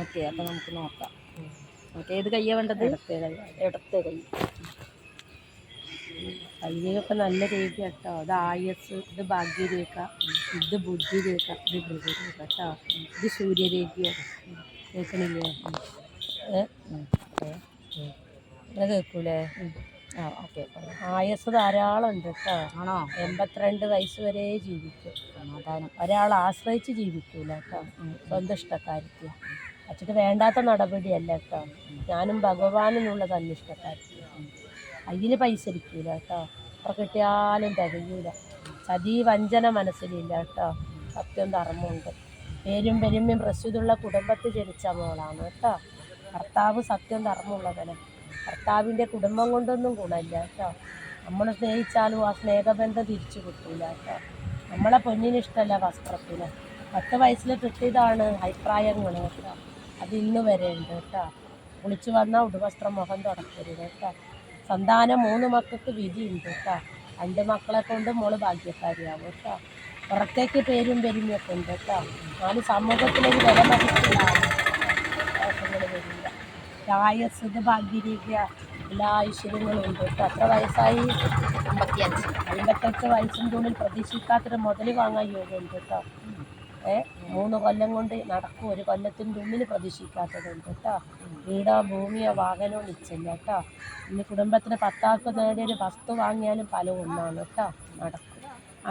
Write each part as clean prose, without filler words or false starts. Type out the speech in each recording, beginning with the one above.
Okay, അപ്പോൾ നമുക്ക് നോക്കാം. ഓക്കെ, ഏത് കയ്യാണ് വേണ്ടത്? ഇടത്തെ കൈ. ഇടത്തെ കൈ. കയ്യിലൊക്കെ നല്ല രേഖ കേട്ടോ. ഇത് ആയസ്, ഇത് ഭാഗ്യരേഖ, ഇത് ബുദ്ധിരേഖ, ഇത് ഗൃഹരേഖ കേട്ടോ. ഇത് സൂര്യരേഖയാണ്. കേൾക്കണില്ലേ? കേൾക്കൂലേ? ആ ഓക്കെ. ആയസ് ധാരാളം ഉണ്ട് കേട്ടോ. ആണോ? 82 വയസ്സ് വരെ ജീവിക്കും. സമാധാനം. ഒരാളെ ആശ്രയിച്ച് ജീവിക്കൂല കേട്ടോ. സ്വന്തം ഇഷ്ടക്കാരിക്ക് വച്ചിട്ട് വേണ്ടാത്ത നടപടിയല്ല കേട്ടോ. ഞാനും ഭഗവാനെന്നുള്ള തന്നിഷ്ടക്കാരിക്ക് കയ്യിൽ പൈസ ഇരിക്കൂല കേട്ടോ. എത്ര കിട്ടിയാലും തികയൂല. ചതി വഞ്ചന മനസ്സിലില്ല കേട്ടോ. സത്യം ധർമ്മമുണ്ട്. പേരും പെരുമയും പ്രസ്തുതമുള്ള കുടുംബത്തിൽ ജനിച്ച മോളാണ് കേട്ടോ. ഭർത്താവ് സത്യം ധർമ്മമുള്ളവനെ. ഭർത്താവിൻ്റെ കുടുംബം കൊണ്ടൊന്നും ഗുണമില്ല കേട്ടോ. നമ്മൾ സ്നേഹിച്ചാലും ആ സ്നേഹബന്ധം തിരിച്ചു കിട്ടൂല കേട്ടോ. നമ്മളെ പൊന്നിന് ഇഷ്ടമല്ല വസ്ത്രത്തിന്. 10 വയസ്സിൽ കിട്ടിയതാണ് അഭിപ്രായങ്ങൾ കേട്ടോ. അത് ഇന്ന് വരെ ഉണ്ട് കേട്ടോ. കുളിച്ചു വന്നാൽ ഉടുവസ്ത്രം മുഖം തുടക്കരുത് കേട്ടോ. സന്താനം 3 മക്കൾക്ക് വിധിയുണ്ട് കേട്ടോ. 2 മക്കളെ കൊണ്ട് മോള് ഭാഗ്യക്കാരിയാവും കേട്ടോ. പുറത്തേക്ക് പേരും പെരുമയൊക്കെ ഉണ്ട് കേട്ടോ. ഞാൻ സമൂഹത്തിലൊരു വില മതിക്കുന്ന ദോഷങ്ങൾ വരില്ല. ആയസ്, ഇത് ഭാഗ്യരേഖ, എല്ലാ ഐശ്വര്യങ്ങളും ഉണ്ട് കേട്ടോ. എത്ര വയസ്സായി? 55 വയസ്സിൻ്റെ ഉള്ളിൽ പ്രതീക്ഷിക്കാത്തൊരു മുതൽ വാങ്ങാൻ യോഗമുണ്ട് കേട്ടോ. 3 കൊല്ലം കൊണ്ട് നടക്കും. 1 കൊല്ലത്തിൻ്റെ ഉള്ളിൽ പ്രതീക്ഷിക്കാത്തതുണ്ട് കേട്ടോ. വീടോ ഭൂമിയോ വാഹനമോ നിശ്ചയില്ല കേട്ടോ. ഇനി കുടുംബത്തിന് 10 ആൾക്ക് നേടിയൊരു വസ്തു വാങ്ങിയാലും പല ഒന്നാണ് കേട്ടോ. നടക്കും.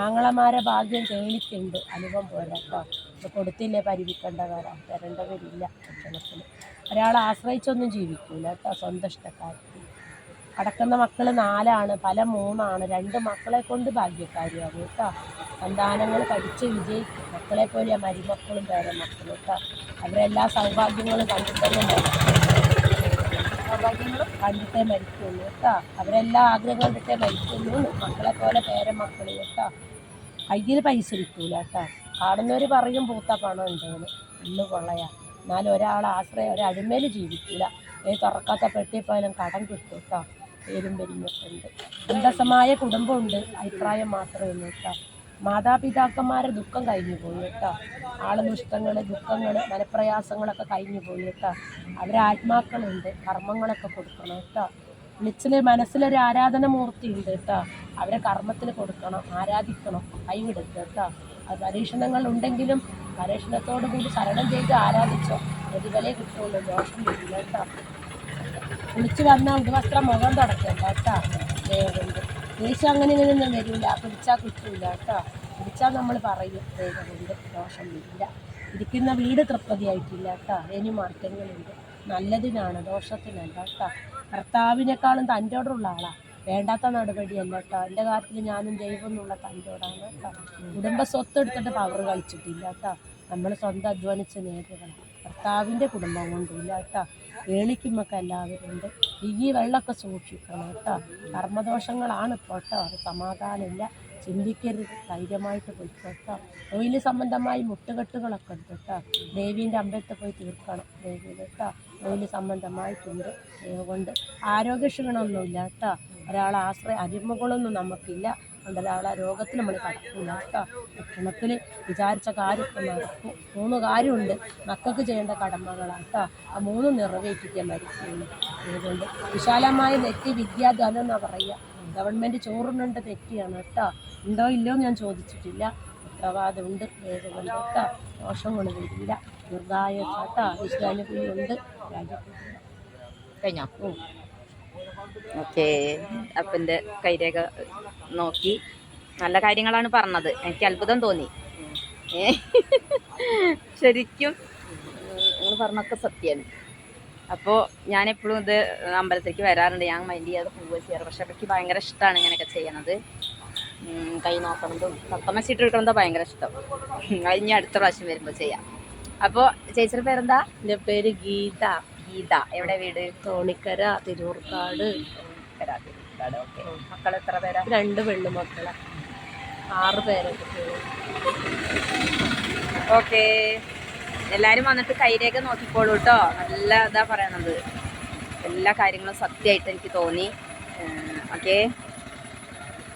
ആങ്ങളമാരെ ഭാഗ്യം കേളിക്കുണ്ട്, അനുഭവം പോലെ കേട്ടോ. ഇത് കൊടുത്തില്ലേ പരിവിക്കേണ്ടവരാ, തരേണ്ടവരില്ല. ഭക്ഷണത്തിന് ഒരാളെ ആശ്രയിച്ചൊന്നും ജീവിക്കൂല കേട്ടോ. സ്വന്തം ഇഷ്ടക്കാർക്ക് അടക്കുന്ന മക്കൾ 4 പല 3 2 മക്കളെ കൊണ്ട് ഭാഗ്യക്കാരിയാകും കേട്ടോ. സന്താനങ്ങൾ പഠിച്ച് വിജയിക്കും. മക്കളെ പോലെ മരുമക്കളും പേരമക്കളും കേട്ടോ. അവരെല്ലാ സൗഭാഗ്യങ്ങളും കണ്ടിട്ടേ മരിക്കുള്ളൂ കേട്ടോ. അവരെല്ലാ ആഗ്രഹം കണ്ടിട്ടേ മരിക്കുള്ളൂ. മക്കളെ പോലെ പേരമക്കൾ കേട്ടോ. കയ്യിൽ പൈസ ഇരിക്കൂല കേട്ടോ. കാണുന്നവർ പറയും പൂത്ത പണം ഉണ്ടെന്ന്. ഇന്ന് കൊള്ളയാ. എന്നാലും ഒരാളെ ആശ്രയം ഒരടിമേൽ ജീവിക്കില്ല. തുറക്കാത്ത പെട്ടിപ്പോയാലും കടം കിട്ടും കേട്ടോ. പേരും പെരുമൊക്കെ ഉണ്ട്. അന്തസമായ കുടുംബമുണ്ട്. അഭിപ്രായം മാത്രമേ ഉള്ളൂ കേട്ടോ. മാതാപിതാക്കന്മാരെ ദുഃഖം കഴിഞ്ഞു പോയി കേട്ടോ. ആളുനിഷ്ടങ്ങൾ, ദുഃഖങ്ങൾ, മനപ്രയാസങ്ങളൊക്കെ കഴിഞ്ഞു പോയി കേട്ടോ. അവരെ ആത്മാക്കളുണ്ട്. കർമ്മങ്ങളൊക്കെ കൊടുക്കണം കേട്ടോ. മനസ്സിലൊരു ആരാധന മൂർത്തി ഉണ്ട് കേട്ടോ. അവരെ കർമ്മത്തിൽ കൊടുക്കണം, ആരാധിക്കണം, കൈവിടരുത് കേട്ടോ. അത് പരീക്ഷണങ്ങൾ ഉണ്ടെങ്കിലും പരീക്ഷണത്തോടു കൂടി ശരണം ചെയ്ത് ആരാധിച്ചോ. പ്രതിഫലേ കിട്ടുള്ളൂ, ദോഷം വരില്ല കേട്ടോ. കുളിച്ച് വന്നാൽ ഉടുവസ്ത്രം മുഖം തുടക്കണ്ട കേട്ടോ. ദേഹമുണ്ട്. ദേഷ്യം അങ്ങനെ ഇങ്ങനെയൊന്നും വരില്ല. പിടിച്ചാൽ കിട്ടില്ല കേട്ടോ. പിടിച്ചാൽ നമ്മൾ പറയും ദേഹമുണ്ട്, ദോഷം വരില്ല. ഇരിക്കുന്ന വീട് തൃപ്തിയായിട്ടില്ല കേട്ടോ. ഇനി മാറ്റങ്ങളുണ്ട്. നല്ലതിനാണ്, ദോഷത്തിനല്ല കേട്ടോ. ഭർത്താവിനേക്കാളും തൻ്റെയോടുള്ള ആളാണ്. വേണ്ടാത്ത നടപടിയല്ല കേട്ടോ. എൻ്റെ കാര്യത്തിൽ ഞാനും ദൈവം എന്നുള്ള തൻ്റെയോടാണ് കേട്ടോ. കുടുംബ സ്വത്ത് എടുത്തിട്ട് പവർ കളിച്ചിട്ടില്ല കേട്ടോ. നമ്മൾ സ്വന്തം അധ്വാനിച്ച് നേരിടണം. ഭർത്താവിൻ്റെ കുടുംബം കൊണ്ടില്ല കേട്ടോ. കേളിക്കുമ്പൊക്കെ എല്ലാവരും ഉണ്ട്. ഈ വെള്ളമൊക്കെ സൂക്ഷിക്കണം കേട്ടോ. കർമ്മദോഷങ്ങളാണ് ഇപ്പോൾ കേട്ടോ. അത് സമാധാനമില്ല. ചിന്തിക്കരുത്. ധൈര്യമായിട്ട് പോയി കേട്ടോ. തൊഴിൽ സംബന്ധമായി മുട്ടുകെട്ടുകളൊക്കെ ഉണ്ട് കേട്ടോ. ദേവീൻ്റെ അമ്പലത്തിൽ പോയി തീർക്കണം. ദേവിയിൽ കേട്ടോ. തൊഴിൽ സംബന്ധമായിട്ടുണ്ട്. അതുകൊണ്ട് ആരോഗ്യക്ഷീണമൊന്നുമില്ല കേട്ടോ. ഒരാളെ അരിമകളൊന്നും നമുക്കില്ല. അതുകൊണ്ട് ഒരാളെ രോഗത്തിൽ നമ്മൾ കടക്കില്ല കേട്ടോ. ഭക്ഷണത്തിൽ വിചാരിച്ച കാര്യമൊക്കെ നടക്കും. 3 കാര്യമുണ്ട് മക്കൾക്ക് ചെയ്യേണ്ട കടമകളാണ് കേട്ടോ. ആ 3 നിറവേറ്റിക്കാൻ മരിക്കുന്നു. അതുകൊണ്ട് വിശാലമായ നെറ്റി വിദ്യാധനം എന്നാണ് പറയുക. ഗവൺമെൻറ് ചോറിനുണ്ട് തെറ്റിയാണ് കേട്ടോ. ഉണ്ടോ ഇല്ലയോ ഞാൻ ചോദിച്ചിട്ടില്ല. ഉത്തരവാദമുണ്ട്. വേദമുണ്ട് കേട്ടോ. ദോഷങ്ങൾ വരില്ല. ദീർഘായ കേട്ടോ. വിശ്വാനുകൂലിയുണ്ട്. രാജ്യത്ത് കഴിഞ്ഞോ? ഓക്കെ. അപ്പം എൻ്റെ കൈരേഖ നോക്കി നല്ല കാര്യങ്ങളാണ് പറഞ്ഞത്. എനിക്ക് അത്ഭുതം തോന്നി. ശരിക്കും നിങ്ങൾ പറഞ്ഞൊക്കെ സത്യമാണ്. അപ്പോൾ ഞാനെപ്പോഴും ഇത് അമ്പലത്തിലേക്ക് വരാറുണ്ട്. ഞാൻ മൈൻഡ് ചെയ്യാതെ പോവുക ചെയ്യാറ്. പക്ഷെ എനിക്ക് ഭയങ്കര ഇഷ്ടമാണ് ഇങ്ങനെയൊക്കെ ചെയ്യണത്. കൈ നോക്കണതും കത്തമ്മച്ചിട്ട് എടുക്കണതോ ഭയങ്കര ഇഷ്ടം. കഴിഞ്ഞ അടുത്ത പ്രാവശ്യം വരുമ്പോൾ ചെയ്യാം. അപ്പോൾ ചേച്ചിയുടെ പേരെന്താ? എൻ്റെ പേര് ഗീത. ഗീത. എവിടെ വീട്? തോണിക്കര, തിരൂർക്കാട്. ഓക്കെ. മക്കൾ എത്ര പേരാ? 2 പെണ്ണുമക്കളെ, 6 പേരൊക്കെ. ഓക്കെ. എല്ലാവരും വന്നിട്ട് കൈരേഖ നോക്കിക്കോളൂ കേട്ടോ. നല്ല ഇതാ പറയണത്. എല്ലാ കാര്യങ്ങളും സത്യമായിട്ട് എനിക്ക് തോന്നി. ഓക്കെ.